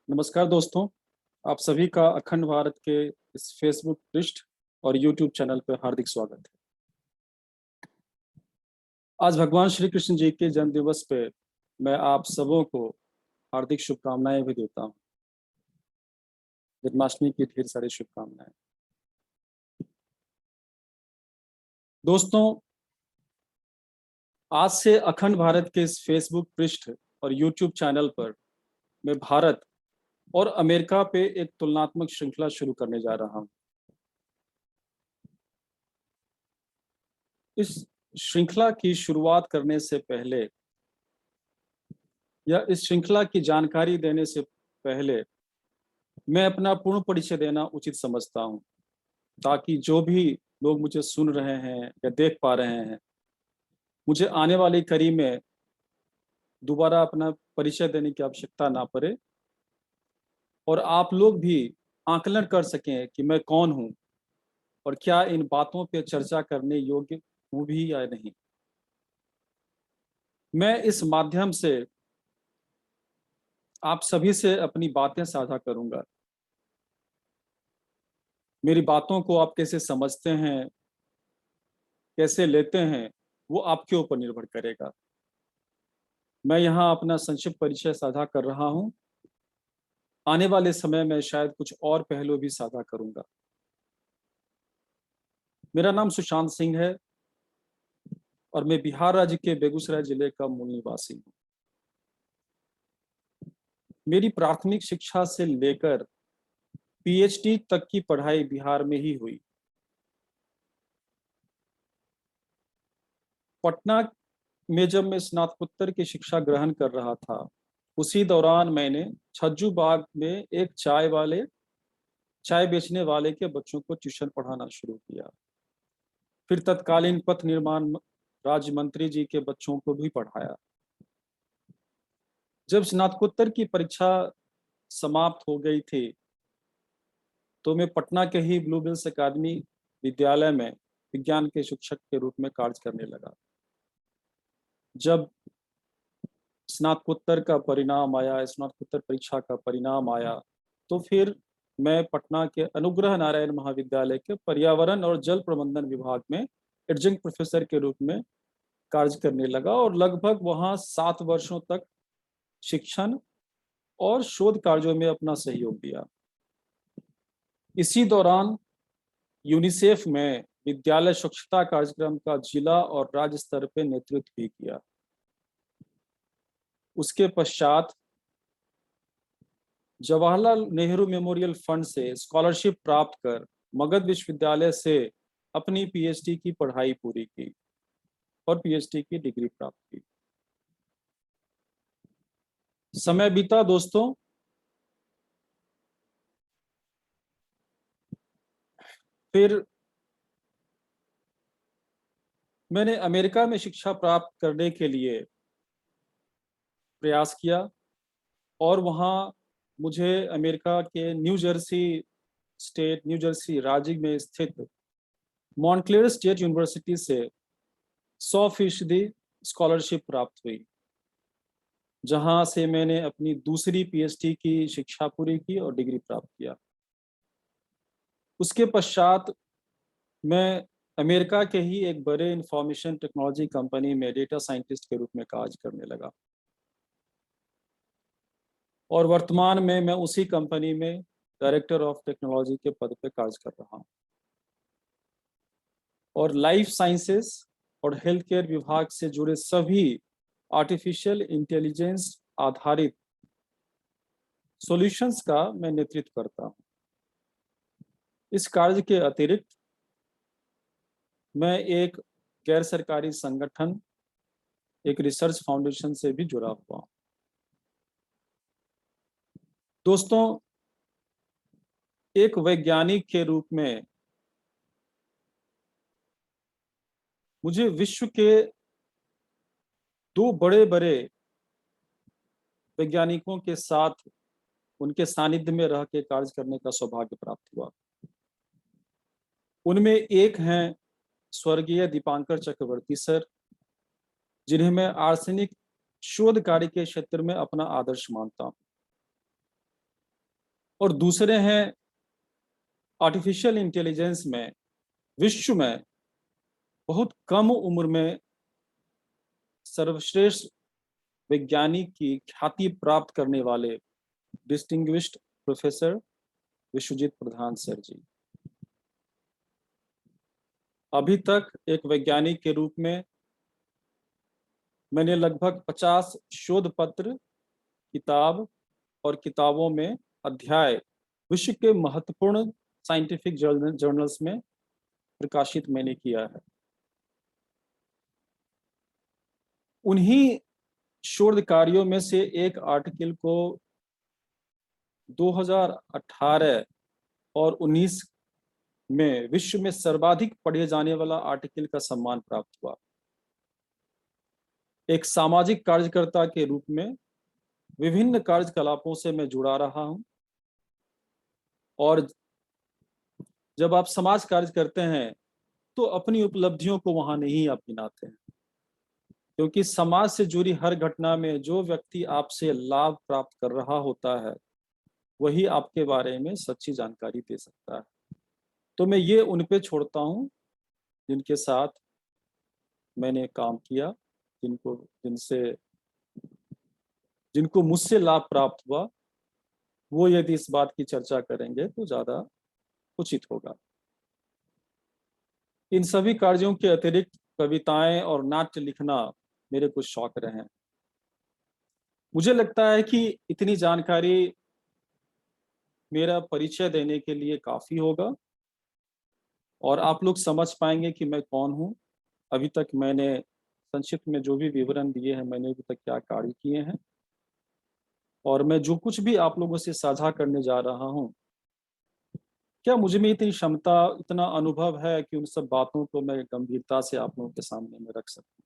नमस्कार दोस्तों, आप सभी का अखंड भारत के इस फेसबुक पृष्ठ और यूट्यूब चैनल पर हार्दिक स्वागत है। आज भगवान श्री कृष्ण जी के जन्म दिवस पे मैं आप सबों को हार्दिक शुभकामनाएं भी देता हूं। जन्माष्टमी की ढेर सारी शुभकामनाएं। दोस्तों, आज से अखंड भारत के इस फेसबुक पृष्ठ और यूट्यूब चैनल पर मैं भारत और अमेरिका पे एक तुलनात्मक श्रृंखला शुरू करने जा रहा हूं। इस श्रृंखला की शुरुआत करने से पहले या इस श्रृंखला की जानकारी देने से पहले मैं अपना पूर्ण परिचय देना उचित समझता हूं, ताकि जो भी लोग मुझे सुन रहे हैं या देख पा रहे हैं, मुझे आने वाली कड़ी में दोबारा अपना परिचय देने की आवश्यकता ना पड़े और आप लोग भी आकलन कर सकें कि मैं कौन हूं और क्या इन बातों पे चर्चा करने योग्य हूं भी या नहीं। मैं इस माध्यम से आप सभी से अपनी बातें साझा करूंगा। मेरी बातों को आप कैसे समझते हैं, कैसे लेते हैं, वो आपके ऊपर निर्भर करेगा। मैं यहाँ अपना संक्षिप्त परिचय साझा कर रहा हूँ। आने वाले समय में शायद कुछ और पहलू भी साझा करूंगा। मेरा नाम सुशांत सिंह है और मैं बिहार राज्य के बेगूसराय जिले का मूल निवासी हूँ। मेरी प्राथमिक शिक्षा से लेकर पीएचडी तक की पढ़ाई बिहार में ही हुई। पटना में जब मैं स्नातकोत्तर की शिक्षा ग्रहण कर रहा था, उसी दौरान मैंने छज्जू बाग में एक चाय बेचने वाले के बच्चों को ट्यूशन पढ़ाना शुरू किया। फिर तत्कालीन पथ निर्माण राज्य मंत्री जी के बच्चों को भी पढ़ाया। जब स्नातकोत्तर की परीक्षा समाप्त हो गई थी, तो मैं पटना के ही ब्लू बिल्स अकादमी विद्यालय में विज्ञान के शिक्षक के रूप में कार्य करने लगा। जब स्नातकोत्तर का परिणाम आया, स्नातकोत्तर परीक्षा का परिणाम आया, तो फिर मैं पटना के अनुग्रह नारायण महाविद्यालय के पर्यावरण और जल प्रबंधन विभाग में एडजंक्ट प्रोफेसर के रूप में कार्य करने लगा और लगभग वहाँ 7 वर्षों तक शिक्षण और शोध कार्यों में अपना सहयोग दिया। इसी दौरान यूनिसेफ में विद्यालय स्वच्छता कार्यक्रम का जिला और राज्य स्तर पर नेतृत्व भी किया। उसके पश्चात जवाहरलाल नेहरू मेमोरियल फंड से स्कॉलरशिप प्राप्त कर मगध विश्वविद्यालय से अपनी पीएचडी की पढ़ाई पूरी की और पीएचडी की डिग्री प्राप्त की। समय बीता दोस्तों, फिर मैंने अमेरिका में शिक्षा प्राप्त करने के लिए प्रयास किया और वहाँ मुझे अमेरिका के न्यू जर्सी राज्य में स्थित मॉन्टक्लेयर स्टेट यूनिवर्सिटी से 100% स्कॉलरशिप प्राप्त हुई, जहां से मैंने अपनी दूसरी पीएचडी की शिक्षा पूरी की और डिग्री प्राप्त किया। उसके पश्चात मैं अमेरिका के ही एक बड़े इंफॉर्मेशन टेक्नोलॉजी कंपनी में डेटा साइंटिस्ट के रूप में कार्य करने लगा और वर्तमान में मैं उसी कंपनी में डायरेक्टर ऑफ टेक्नोलॉजी के पद पर कार्य कर रहा हूँ और लाइफ साइंसेस और हेल्थ केयर विभाग से जुड़े सभी आर्टिफिशियल इंटेलिजेंस आधारित सॉल्यूशंस का मैं नेतृत्व करता हूँ। इस कार्य के अतिरिक्त मैं एक गैर सरकारी संगठन, एक रिसर्च फाउंडेशन से भी जुड़ा हुआ हूँ। दोस्तों, एक वैज्ञानिक के रूप में मुझे विश्व के 2 बड़े बड़े वैज्ञानिकों के साथ उनके सानिध्य में रह के कार्य करने का सौभाग्य प्राप्त हुआ। उनमें एक हैं स्वर्गीय दीपांकर चक्रवर्ती सर, जिन्हें मैं आर्सेनिक शोध कार्य के क्षेत्र में अपना आदर्श मानता हूँ। और दूसरे हैं आर्टिफिशियल इंटेलिजेंस में विश्व में बहुत कम उम्र में सर्वश्रेष्ठ वैज्ञानिक की ख्याति प्राप्त करने वाले डिस्टिंग्विश्ड प्रोफेसर विश्वजीत प्रधान सर जी। अभी तक एक वैज्ञानिक के रूप में मैंने लगभग 50 शोध पत्र, किताब और किताबों में अध्याय विश्व के महत्वपूर्ण साइंटिफिक जर्नल्स में प्रकाशित मैंने किया है। उन्हीं शोध कार्यों में से एक आर्टिकल को 2018 और 19 में विश्व में सर्वाधिक पढ़े जाने वाला आर्टिकल का सम्मान प्राप्त हुआ। एक सामाजिक कार्यकर्ता के रूप में विभिन्न कार्यकलापों से मैं जुड़ा रहा हूं, और जब आप समाज कार्य करते हैं तो अपनी उपलब्धियों को वहां नहीं आप गिनाते हैं, क्योंकि समाज से जुड़ी हर घटना में जो व्यक्ति आपसे लाभ प्राप्त कर रहा होता है वही आपके बारे में सच्ची जानकारी दे सकता है। तो मैं ये उन पे छोड़ता हूँ जिनके साथ मैंने काम किया, जिनको जिनसे जिनको मुझसे लाभ प्राप्त हुआ, वो यदि इस बात की चर्चा करेंगे तो ज्यादा उचित होगा। इन सभी कार्यों के अतिरिक्त कविताएं और नाट्य लिखना मेरे कुछ शौक रहे हैं। मुझे लगता है कि इतनी जानकारी मेरा परिचय देने के लिए काफी होगा और आप लोग समझ पाएंगे कि मैं कौन हूँ। अभी तक मैंने संक्षिप्त में जो भी विवरण दिए हैं, मैंने अभी तक क्या कार्य किए हैं, और मैं जो कुछ भी आप लोगों से साझा करने जा रहा हूँ, क्या मुझे में इतनी क्षमता, इतना अनुभव है कि उन सब बातों को मैं गंभीरता से आप लोगों के सामने में रख सकूं।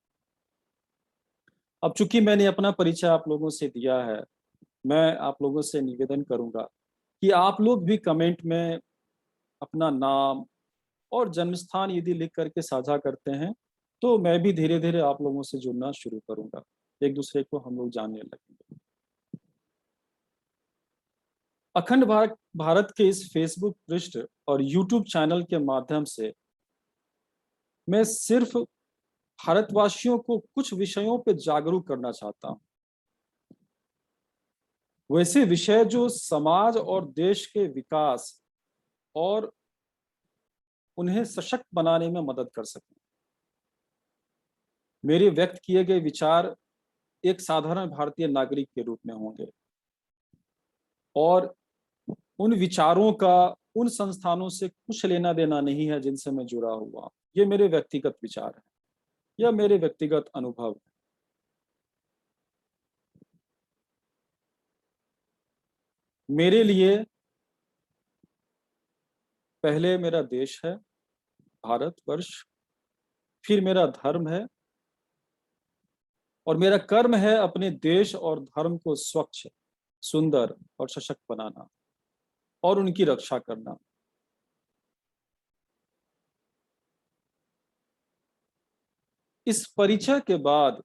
अब चूंकि मैंने अपना परिचय आप लोगों से दिया है, मैं आप लोगों से निवेदन करूंगा कि आप लोग भी कमेंट में अपना नाम और जन्म स्थान यदि लिख करके साझा करते हैं तो मैं भी धीरे धीरे आप लोगों से जुड़ना शुरू करूंगा, एक दूसरे को हम लोग जानने लगेंगे। अखंड भारत के इस फेसबुक पृष्ठ और यूट्यूब चैनल के माध्यम से मैं सिर्फ भारतवासियों को कुछ विषयों पर जागरूक करना चाहता हूं, वैसे विषय जो समाज और देश के विकास और उन्हें सशक्त बनाने में मदद कर सकें। मेरे व्यक्त किए गए विचार एक साधारण भारतीय नागरिक के रूप में होंगे और उन विचारों का उन संस्थानों से कुछ लेना देना नहीं है जिनसे मैं जुड़ा हुआ। ये मेरे व्यक्तिगत विचार है या मेरे व्यक्तिगत अनुभव है। मेरे लिए पहले मेरा देश है, भारत वर्ष, फिर मेरा धर्म है, और मेरा कर्म है अपने देश और धर्म को स्वच्छ, सुंदर और सशक्त बनाना और उनकी रक्षा करना। इस परिचय के बाद,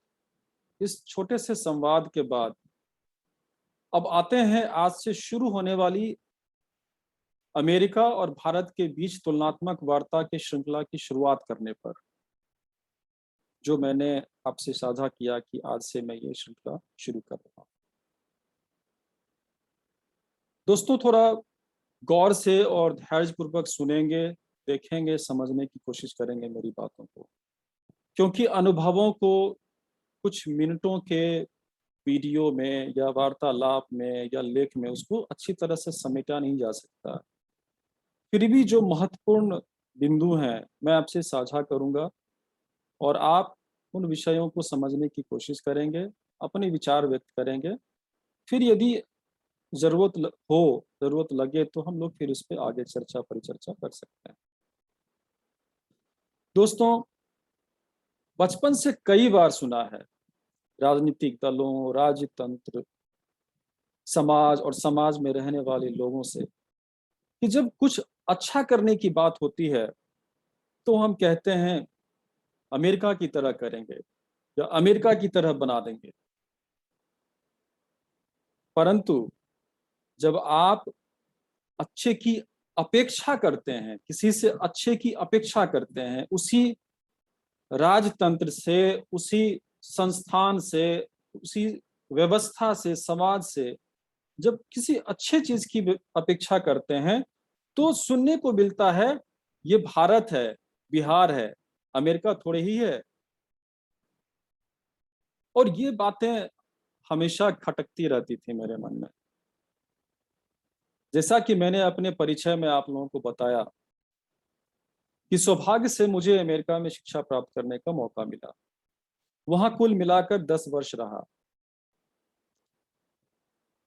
इस छोटे से संवाद के बाद, अब आते हैं आज से शुरू होने वाली अमेरिका और भारत के बीच तुलनात्मक वार्ता की श्रृंखला की शुरुआत करने पर, जो मैंने आपसे साझा किया कि आज से मैं ये श्रृंखला शुरू कर रहा हूं। दोस्तों, थोड़ा गौर से और धैर्यपूर्वक सुनेंगे, देखेंगे, समझने की कोशिश करेंगे मेरी बातों को, क्योंकि अनुभवों को कुछ मिनटों के वीडियो में या वार्तालाप में या लेख में उसको अच्छी तरह से समेटा नहीं जा सकता। फिर भी जो महत्वपूर्ण बिंदु हैं मैं आपसे साझा करूंगा और आप उन विषयों को समझने की कोशिश करेंगे, अपने विचार व्यक्त करेंगे। फिर यदि जरूरत लगे तो हम लोग फिर उस पर आगे चर्चा परिचर्चा कर सकते हैं। दोस्तों, बचपन से कई बार सुना है राजनीतिक दलों, राजतंत्र, समाज और समाज में रहने वाले लोगों से कि जब कुछ अच्छा करने की बात होती है तो हम कहते हैं अमेरिका की तरह करेंगे या अमेरिका की तरह बना देंगे। परंतु जब आप अच्छे की अपेक्षा करते हैं, किसी से अच्छे की अपेक्षा करते हैं, उसी राजतंत्र से, उसी संस्थान से, उसी व्यवस्था से, समाज से जब किसी अच्छे चीज की अपेक्षा करते हैं तो सुनने को मिलता है ये भारत है, बिहार है, अमेरिका थोड़े ही है। और ये बातें हमेशा खटकती रहती थी मेरे मन में। जैसा कि मैंने अपने परिचय में आप लोगों को बताया कि सौभाग्य से मुझे अमेरिका में शिक्षा प्राप्त करने का मौका मिला। वहां कुल मिलाकर 10 वर्ष रहा।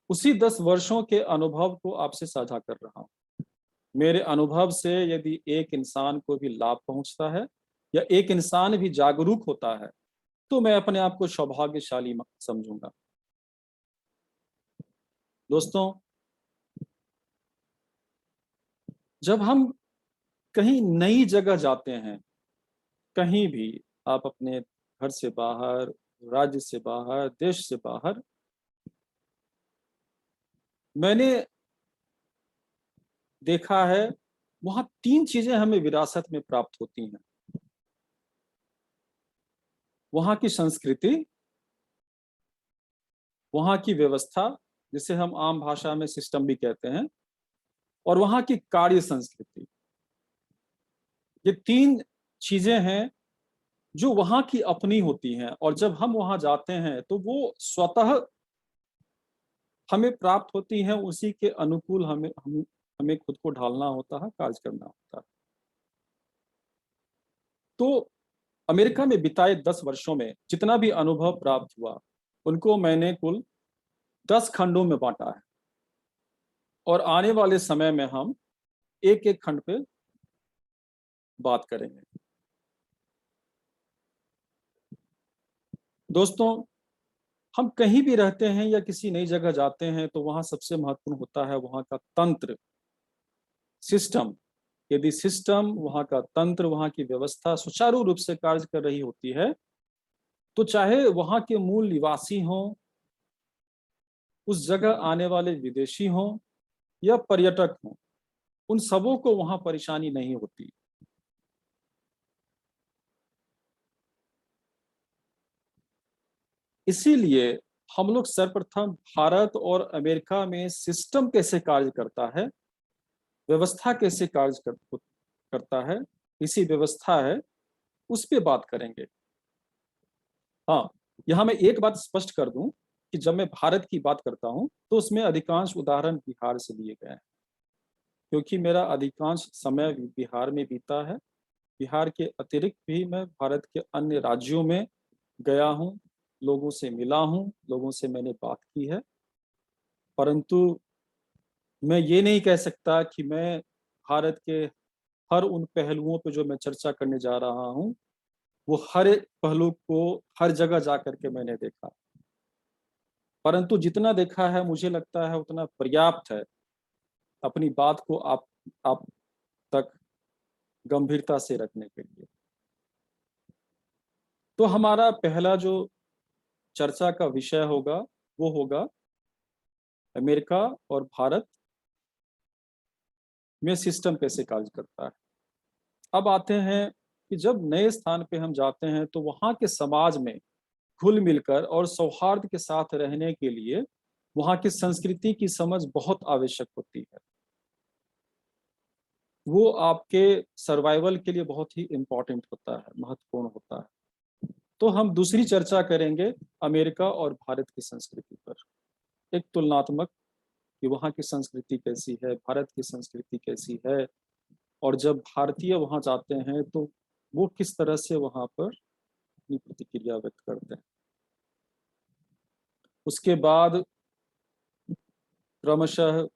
उसी 10 वर्षों के अनुभव को आपसे साझा कर रहा हूं। मेरे अनुभव से यदि एक इंसान को भी लाभ पहुंचता है या एक इंसान भी जागरूक होता है तो मैं अपने आप को सौभाग्यशाली समझूंगा। दोस्तों, जब हम कहीं नई जगह जाते हैं, कहीं भी, आप अपने घर से बाहर, राज्य से बाहर, देश से बाहर, मैंने देखा है वहां 3 चीजें हमें विरासत में प्राप्त होती हैं। वहां की संस्कृति, वहां की व्यवस्था, जिसे हम आम भाषा में सिस्टम भी कहते हैं, और वहां की कार्य संस्कृति। ये 3 चीजें हैं जो वहां की अपनी होती हैं, और जब हम वहां जाते हैं तो वो स्वतः हमें प्राप्त होती हैं। उसी के अनुकूल हमें खुद को ढालना होता है, कार्य करना होता है। तो अमेरिका में बिताए 10 वर्षों में जितना भी अनुभव प्राप्त हुआ उनको मैंने कुल 10 खंडों में बांटा है, और आने वाले समय में हम एक एक खंड पे बात करेंगे। दोस्तों, हम कहीं भी रहते हैं या किसी नई जगह जाते हैं तो वहां सबसे महत्वपूर्ण होता है वहां का तंत्र, सिस्टम। यदि सिस्टम, वहां का तंत्र, वहां की व्यवस्था सुचारू रूप से कार्य कर रही होती है तो चाहे वहां के मूल निवासी हों, उस जगह आने वाले विदेशी हों या पर्यटक हों, उन सबों को वहां परेशानी नहीं होती। इसीलिए हम लोग सर्वप्रथम भारत और अमेरिका में सिस्टम कैसे कार्य करता है, व्यवस्था कैसे करता है, इसी व्यवस्था है, उस पे बात करेंगे। हाँ, यहाँ मैं एक बात स्पष्ट कर दूं कि जब मैं भारत की बात करता हूं तो उसमें अधिकांश उदाहरण बिहार से लिए गए हैं, क्योंकि मेरा अधिकांश समय बिहार में बीता है। बिहार के अतिरिक्त भी मैं भारत के अन्य राज्यों में गया हूँ, लोगों से मिला हूँ, लोगों से मैंने बात की है। परंतु मैं ये नहीं कह सकता कि मैं भारत के हर उन पहलुओं पे जो मैं चर्चा करने जा रहा हूँ वो हर एक पहलू को हर जगह जा करके मैंने देखा। परंतु जितना देखा है मुझे लगता है उतना पर्याप्त है अपनी बात को आप तक गंभीरता से रखने के लिए। तो हमारा पहला जो चर्चा का विषय होगा वो होगा अमेरिका और भारत में सिस्टम कैसे कार्य करता है। अब आते हैं कि जब नए स्थान पे हम जाते हैं तो वहाँ के समाज में घुल मिलकर और सौहार्द के साथ रहने के लिए वहाँ की संस्कृति की समझ बहुत आवश्यक होती है। वो आपके सर्वाइवल के लिए बहुत ही इम्पोर्टेंट होता है, महत्वपूर्ण होता है। तो हम दूसरी चर्चा करेंगे अमेरिका और भारत की संस्कृति पर, एक तुलनात्मक, कि वहाँ की संस्कृति कैसी है, भारत की संस्कृति कैसी है, और जब भारतीय वहाँ जाते हैं तो वो किस तरह से वहाँ पर अपनी प्रतिक्रिया व्यक्त करते हैं। उसके बाद क्रमशः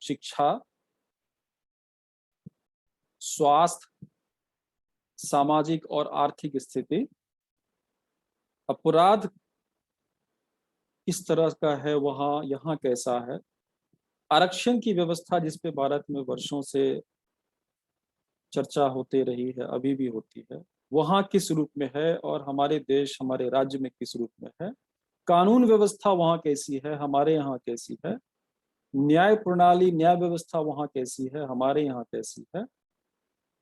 शिक्षा, स्वास्थ्य, सामाजिक और आर्थिक स्थिति, अपराध किस तरह का है वहाँ, यहाँ कैसा है, आरक्षण की व्यवस्था जिस पे भारत में वर्षों से चर्चा होती रही है, अभी भी होती है, वहाँ किस रूप में है, और हमारे देश, हमारे राज्य में किस रूप में है, कानून व्यवस्था वहाँ कैसी है, हमारे यहाँ कैसी है, न्याय प्रणाली, न्याय व्यवस्था वहाँ कैसी है, हमारे यहाँ कैसी है।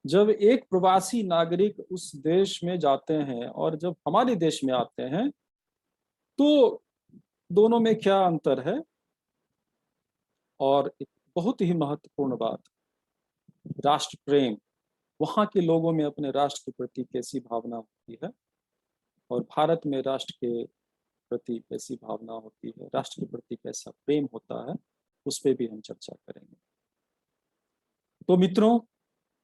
जब एक प्रवासी नागरिक उस देश में जाते हैं और जब हमारे देश में आते हैं, तो दोनों में क्या अंतर है। और एक बहुत ही महत्वपूर्ण बात, राष्ट्र प्रेम, वहाँ के लोगों में अपने राष्ट्र के प्रति कैसी भावना होती है और भारत में राष्ट्र के प्रति कैसी भावना होती है, राष्ट्र के प्रति कैसा प्रेम होता है, उस पर भी हम चर्चा करेंगे। तो मित्रों,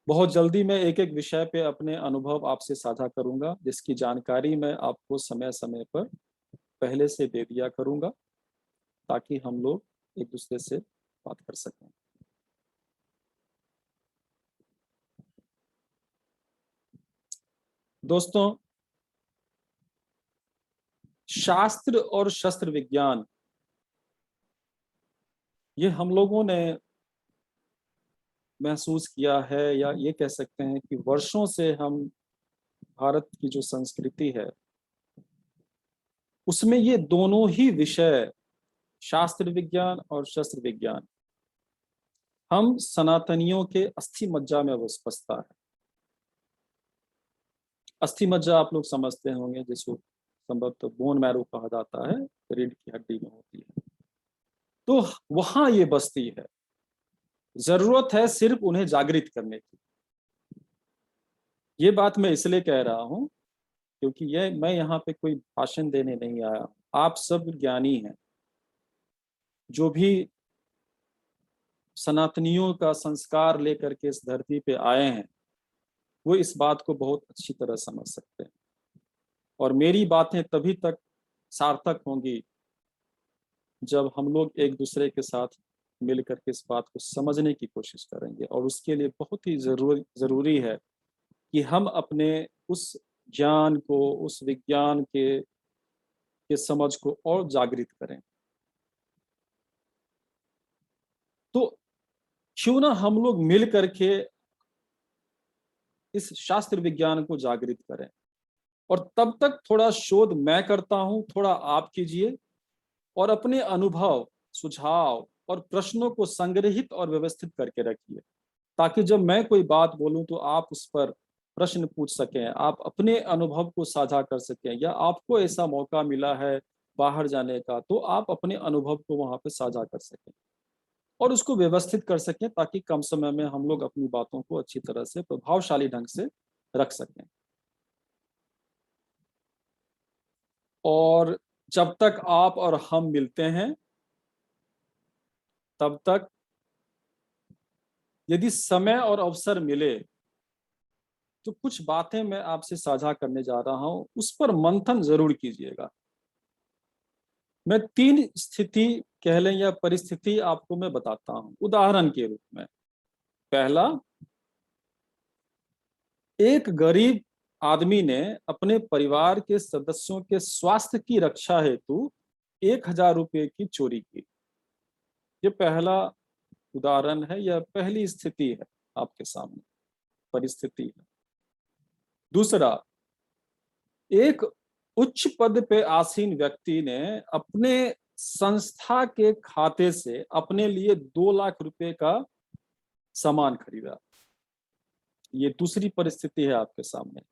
बहुत जल्दी मैं एक एक विषय पे अपने अनुभव आपसे साझा करूंगा, जिसकी जानकारी मैं आपको समय समय पर पहले से दे दिया करूंगा, ताकि हम लोग एक दूसरे से बात कर सकें। दोस्तों, शास्त्र और शस्त्र विज्ञान, ये हम लोगों ने महसूस किया है, या ये कह सकते हैं कि वर्षों से हम, भारत की जो संस्कृति है उसमें ये दोनों ही विषय, शास्त्र विज्ञान और शस्त्र विज्ञान, हम सनातनियों के अस्थि मज्जा में बसता है। अस्थि मज्जा आप लोग समझते होंगे, जिसको संभवतः बोन मैरो कहा जाता है, रीढ़ की हड्डी में होती है। तो वहां ये बसती है, जरूरत है सिर्फ उन्हें जागृत करने की। ये बात मैं इसलिए कह रहा हूं क्योंकि ये, मैं यहाँ पे कोई भाषण देने नहीं आया। आप सब ज्ञानी हैं, जो भी सनातनियों का संस्कार लेकर के इस धरती पे आए हैं, वो इस बात को बहुत अच्छी तरह समझ सकते हैं। और मेरी बातें तभी तक सार्थक होंगी जब हम लोग एक दूसरे के साथ मिलकर के इस बात को समझने की कोशिश करेंगे। और उसके लिए बहुत ही जरूरी है कि हम अपने उस ज्ञान को, उस विज्ञान के समझ को और जागृत करें। तो क्यों ना हम लोग मिल करके इस शास्त्र विज्ञान को जागृत करें। और तब तक थोड़ा शोध मैं करता हूं, थोड़ा आप कीजिए, और अपने अनुभव, सुझाव और प्रश्नों को संग्रहित और व्यवस्थित करके रखिए, ताकि जब मैं कोई बात बोलूं तो आप उस पर प्रश्न पूछ सकें, आप अपने अनुभव को साझा कर सकें, या आपको ऐसा मौका मिला है बाहर जाने का, तो आप अपने अनुभव को वहां पे साझा कर सकें और उसको व्यवस्थित कर सकें, ताकि कम समय में हम लोग अपनी बातों को अच्छी तरह से, प्रभावशाली ढंग से रख सकें। और जब तक आप और हम मिलते हैं, तब तक यदि समय और अवसर मिले तो कुछ बातें मैं आपसे साझा करने जा रहा हूं, उस पर मंथन जरूर कीजिएगा। मैं 3 स्थिति कह लें या परिस्थिति आपको मैं बताता हूं उदाहरण के रूप में। पहला, एक गरीब आदमी ने अपने परिवार के सदस्यों के स्वास्थ्य की रक्षा हेतु 1,000 रुपए की चोरी की। ये पहला उदाहरण है, या पहली स्थिति है आपके सामने, परिस्थिति है। दूसरा, एक उच्च पद पे आसीन व्यक्ति ने अपने संस्था के खाते से अपने लिए 2 लाख रुपए का सामान खरीदा। ये दूसरी परिस्थिति है आपके सामने,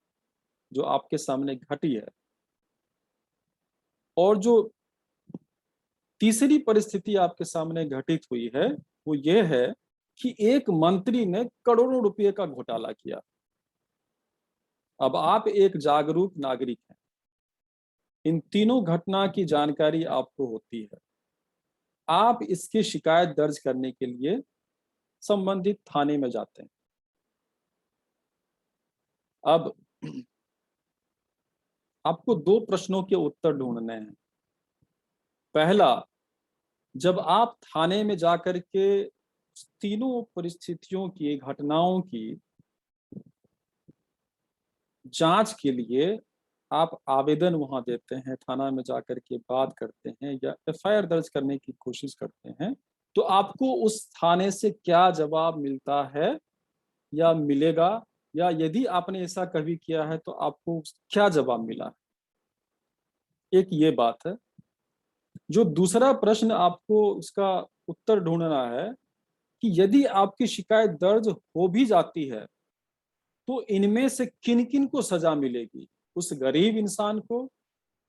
जो आपके सामने घटी है। और जो तीसरी परिस्थिति आपके सामने घटित हुई है, वो ये है कि एक मंत्री ने करोड़ों रुपए का घोटाला किया। अब आप एक जागरूक नागरिक हैं, इन तीनों घटना की जानकारी आपको होती है। आप इसकी शिकायत दर्ज करने के लिए संबंधित थाने में जाते हैं। अब आपको 2 प्रश्नों के उत्तर ढूंढने हैं। पहला, जब आप थाने में जाकर के तीनों परिस्थितियों की, घटनाओं की जांच के लिए आप आवेदन वहां देते हैं, थाना में जाकर के बात करते हैं या एफआईआर दर्ज करने की कोशिश करते हैं, तो आपको उस थाने से क्या जवाब मिलता है या मिलेगा, या यदि आपने ऐसा कभी किया है तो आपको क्या जवाब मिला है। एक ये बात है। जो दूसरा प्रश्न आपको उसका उत्तर ढूंढना है कि यदि आपकी शिकायत दर्ज हो भी जाती है तो इनमें से किन किन को सजा मिलेगी, उस गरीब इंसान को,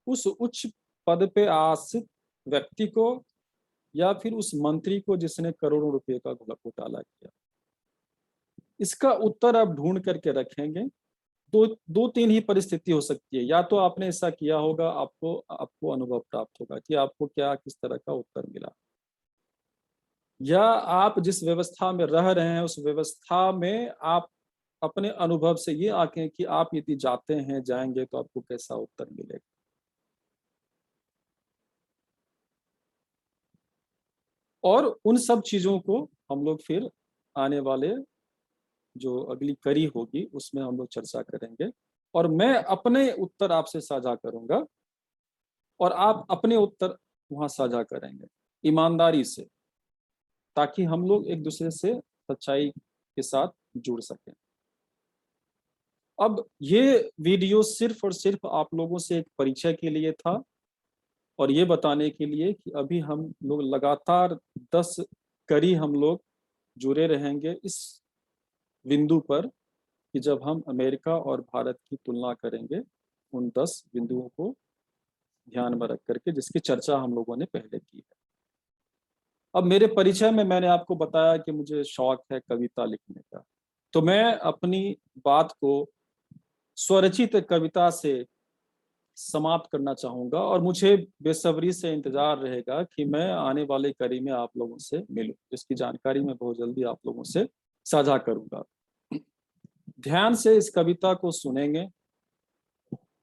उस उच्च पद पे आसीन व्यक्ति को, या फिर उस मंत्री को जिसने करोड़ों रुपए का घोटाला किया। इसका उत्तर आप ढूंढ करके रखेंगे। दो दो तीन ही परिस्थिति हो सकती है, या तो आपने ऐसा किया होगा, आपको आपको अनुभव प्राप्त होगा कि आपको क्या किस तरह का उत्तर मिला, या आप जिस व्यवस्था में रह रहे हैं उस व्यवस्था में आप अपने अनुभव से ये आंकें कि आप यदि जाते हैं जाएंगे तो आपको कैसा उत्तर मिलेगा। और उन सब चीजों को हम लोग फिर आने वाले जो अगली कड़ी होगी उसमें हम लोग चर्चा करेंगे, और मैं अपने उत्तर आपसे साझा करूंगा और आप अपने उत्तर वहां साझा करेंगे ईमानदारी से, ताकि हम लोग एक दूसरे से सच्चाई के साथ जुड़ सकें। अब ये वीडियो सिर्फ और सिर्फ आप लोगों से एक परिचय के लिए था, और ये बताने के लिए कि अभी हम लोग लगातार 10 कड़ी हम लोग जुड़े रहेंगे इस बिंदु पर कि जब हम अमेरिका और भारत की तुलना करेंगे उन 10 बिंदुओं को ध्यान में रख करके, जिसकी चर्चा हम लोगों ने पहले की है। अब मेरे परिचय में मैंने आपको बताया कि मुझे शौक है कविता लिखने का, तो मैं अपनी बात को स्वरचित कविता से समाप्त करना चाहूंगा, और मुझे बेसब्री से इंतजार रहेगा कि मैं आने वाले कड़ी में आप लोगों से मिलूं, जिसकी जानकारी मैं बहुत जल्दी आप लोगों से साझा करूंगा। ध्यान से इस कविता को सुनेंगे,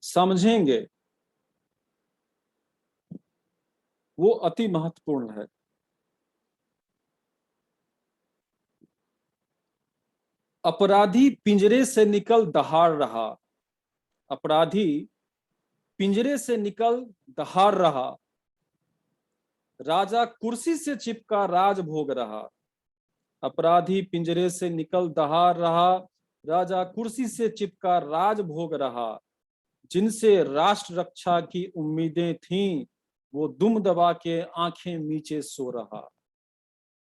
समझेंगे, वो अति महत्वपूर्ण है। अपराधी पिंजरे से निकल दहाड़ रहा, अपराधी पिंजरे से निकल दहाड़ रहा, राजा कुर्सी से चिपका राज भोग रहा। अपराधी पिंजरे से निकल दहाड़ रहा, राजा कुर्सी से चिपका राज भोग रहा। जिनसे राष्ट्र रक्षा की उम्मीदें थीं वो दुम दबा के आंखें नीचे सो रहा।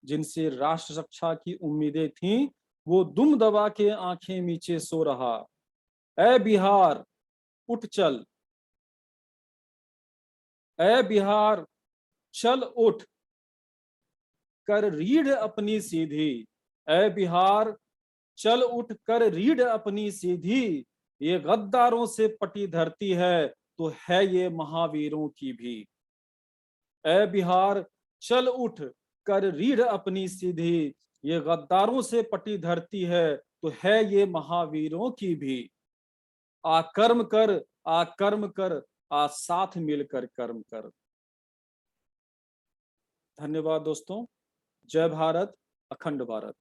जिनसे राष्ट्र रक्षा की उम्मीदें थीं वो दुम दबा के आंखें नीचे सो रहा। ऐ बिहार उठ चल, ऐ बिहार चल उठ कर रीढ़ अपनी सीधी। ऐ बिहार चल उठ कर रीढ़ अपनी सीधी। ये गद्दारों से पटी धरती है तो है ये महावीरों की भी। ऐ बिहार चल उठ कर रीढ़ अपनी सीधी। ये गद्दारों से पटी धरती है तो है ये महावीरों की भी। आ कर्म कर, आ कर्म कर, आ साथ मिलकर कर्म कर। धन्यवाद दोस्तों। जय भारत, अखंड भारत।